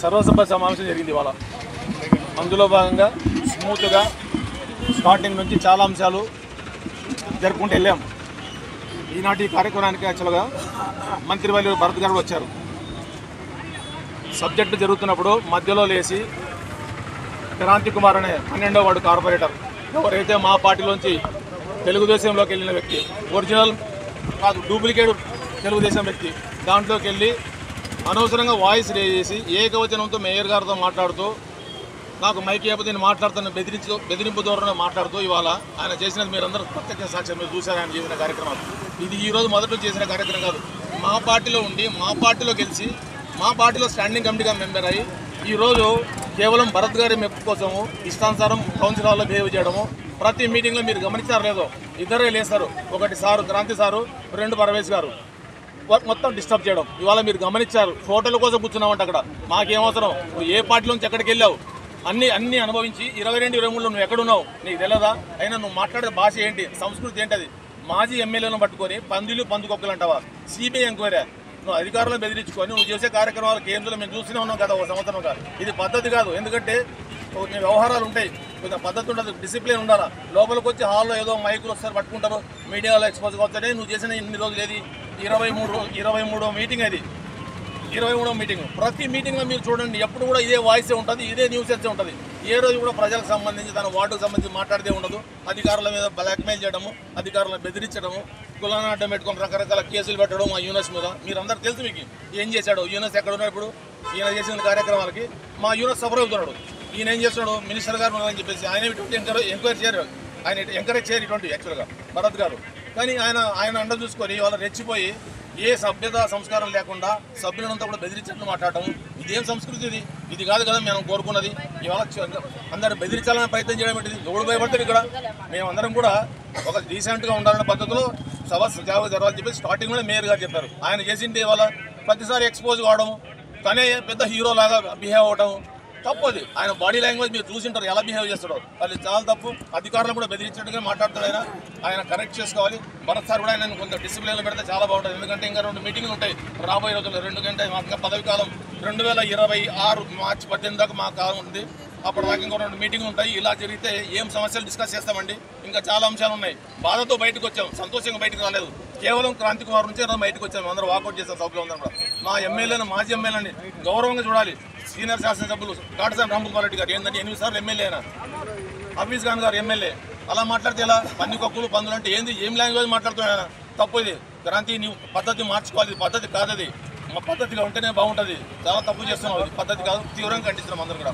సర్వసభ సమావేశం జరిగింది ఇవాళ. అందులో భాగంగా స్మూత్గా స్టార్టింగ్ నుంచి చాలా అంశాలు జరుపుకుంటూ వెళ్ళాం. ఈనాటి కార్యక్రమానికి యాక్చువల్గా మంత్రివర్యులు భరత్ గారు వచ్చారు. సబ్జెక్టు జరుగుతున్నప్పుడు మధ్యలో లేచి క్రాంతి కుమార్ అనే 12వ వార్డు కార్పొరేటర్ ఎవరైతే మా పార్టీలోంచి తెలుగుదేశంలోకి వెళ్ళిన వ్యక్తి, ఒరిజినల్ కాదు డూప్లికేట్ తెలుగుదేశం వ్యక్తి, దాంట్లోకి వెళ్ళి అనవసరంగా వాయిస్ రేజ్ చేసి ఏకవచనంతో మేయర్ గారితో మాట్లాడుతూ నాకు మైక్ ఇవ్వకపోతే నేను మాట్లాడుతున్న బెదిరింపు ధోరణిలో మాట్లాడుతూ ఇవాళ ఆయన చేసినది మీరందరూ ప్రత్యక్ష సాక్ష్యం మీరు చూశారు. ఆయన చేసిన కార్యక్రమాలు ఇది ఈరోజు మొదట చేసిన కార్యక్రమం కాదు. మా పార్టీలో ఉండి మా పార్టీలో గెలిచి మా పార్టీలో స్టాండింగ్ కమిటీగా మెంబర్ అయ్యి ఈరోజు కేవలం భరత్ గారి మెప్పు కోసము ఇష్టానుసారం కౌన్సిల్ హాల్లో బిహేవ్ చేయడము. ప్రతి మీటింగ్లో మీరు గమనించారు లేదో ఇద్దరే లేస్తారు, ఒకటి సారు క్రాంతి సారు, రెండు పరమేశ్ గారు, మొత్తం డిస్టర్బ్ చేయడం. ఇవాళ మీరు గమనించారు. ఫోటోల కోసం కూర్చున్నామంటే అక్కడ మాకేమవసరం, నువ్వు ఏ పార్టీలో నుంచి ఎక్కడికి వెళ్ళావు, అన్ని అనుభవించి 22, 23లో నువ్వు ఎక్కడున్నావు నీకు తెలియదా? అయినా నువ్వు మాట్లాడే భాష ఏంటి, సంస్కృతి ఏంటది? మాజీ ఎమ్మెల్యేలను పట్టుకొని పందులు పందుకొక్కలు అంటావా? సిబిఐ ఎంక్వైరీ నువ్వు అధికారులను బెదిరించుకొని నువ్వు చేసే కార్యక్రమాలు కేంద్రంలో మేము చూస్తూనే ఉన్నాం కదా ఒక సంవత్సరంగా. ఇది పద్ధతి కాదు. ఎందుకంటే వ్యవహారాలు ఉంటాయి, కొంచెం పద్ధతి ఉంటుంది, డిసిప్లిన్ ఉండాలా. లోపలికి వచ్చి హాల్లో ఏదో మైకులు వస్తారు పట్టుకుంటారు, మీడియాలో ఎక్స్పోజ్ అవుతానే. నువ్వు చేసిన ఇన్ని రోజులు ఏది 23వ మీటింగ్, అది 23వ మీటింగ్. ప్రతి మీటింగ్లో మీరు చూడండి ఎప్పుడు కూడా ఇదే వాయిసే ఉంటుంది, ఇదే న్యూసెన్సే ఉంటుంది. ఏ రోజు కూడా ప్రజలకు సంబంధించి తన వార్డుకు సంబంధించి మాట్లాడితే ఉండదు. అధికారుల మీద బ్లాక్మెయిల్ చేయడము, అధికారులను బెదిరించడము, కులాన్ని అడ్డం పెట్టుకొని రకరకాల కేసులు పెట్టడం మా యూనిస్ మీద. మీరందరూ తెలుసు మీకు ఏం చేశాడు యూనిస్, ఎక్కడ ఉన్నాడు ఇప్పుడు. ఈయన చేసిన కార్యక్రమాలకి మా యూనిస్ సఫర్ అవుతున్నాడు. ఈయన ఏం చేస్తున్నాడు, మినిస్టర్ గారు ఉన్నారని చెప్పేసి ఆయన ఇటువంటి ఎంక్వైరీ చేయరు, ఆయన ఎంకరేజ్ చేయరు ఇటువంటి యాక్చువల్గా భరత్ గారు. కానీ ఆయన అండ చూసుకొని వాళ్ళ రెచ్చిపోయి ఏ సభ్యత సంస్కారం లేకుండా సభ్యులంతా కూడా బెదిరించడం మాట్లాడటం. ఇదేం సంస్కృతి ఇది కాదు కదా మేము కోరుకున్నది. ఇవాళ అందరూ బెదిరించాలని ప్రయత్నం చేయడం ఏంటిది? ఎవడు భయపడతారు ఇక్కడ? మేమందరం కూడా ఒక డీసెంట్గా ఉండాలనే పద్ధతిలో సభ సజావుగా జరగాలని చెప్పి స్టార్టింగ్లోనే మేయర్ గారు చెప్పారు. ఆయన చేసింది వాళ్ళ ప్రతిసారి ఎక్స్పోజ్ కావడం, తనే పెద్ద హీరో లాగా బిహేవ్ అవ్వడం తప్పు. అది ఆయన బాడీ లాంగ్వేజ్ మీరు చూసింటారు ఎలా బిహేవ్ చేస్తాడో, అది చాలా తప్పు. అధికారులు కూడా బెదిరించినట్టుగా మాట్లాడుతాడు ఆయన కరెక్ట్ చేసుకోవాలి. భరత్ సార్ కూడా ఆయన కొంత డిసిప్లిన్లో పెడితే చాలా బాగుంటుంది. ఎందుకంటే ఇంకా 2 మీటింగ్లు ఉంటాయి రాబోయే రోజుల్లో. 2 గంటలు ఇంకా పదవి కాలం 2026 మార్చి 18 దాకా మా కాలం ఉంది. అప్పుడు దాకా ఇంకో 2 మీటింగ్లు ఉంటాయి. ఇలా జరిగితే ఏం సమస్యలు డిస్కస్ చేస్తామండి. ఇంకా చాలా అంశాలు ఉన్నాయి. బాధతో బయటకు వచ్చాం, సంతోషంగా బయటకు రాలేదు. కేవలం క్రాంతి కుమార్ నుంచి బయటకు వచ్చాము. అందరూ వాకౌట్ చేస్తాం సభలో ఉందని కూడా. మా ఎమ్మెల్యేలను మాజీ ఎమ్మెల్యేని గౌరవంగా చూడాలి. సీనియర్ శాసనసభ్యులు కాటసాని రాంకుమార్ రెడ్డి గారు ఏంటంటే 8 సార్లు ఎమ్మెల్యే అయినా, హఫీజ్ ఖాన్ గారు ఎమ్మెల్యే. అలా మాట్లాడితే ఎలా? పందికొక్కులు పందులు అంటే ఏంది, ఏం లాంగ్వేజ్ మాట్లాడుతున్నాయన? తప్పు ఇది. క్రాంతి నీవు పద్ధతి మార్చుకోవాలి. పద్ధతి కాదు అది. మా పద్ధతిగా ఉంటేనే బాగుంటుంది. చాలా తప్పు చేస్తున్నావు. పద్ధతి కాదు. తీవ్రంగా ఖండిస్తున్నాం అందరూ కూడా.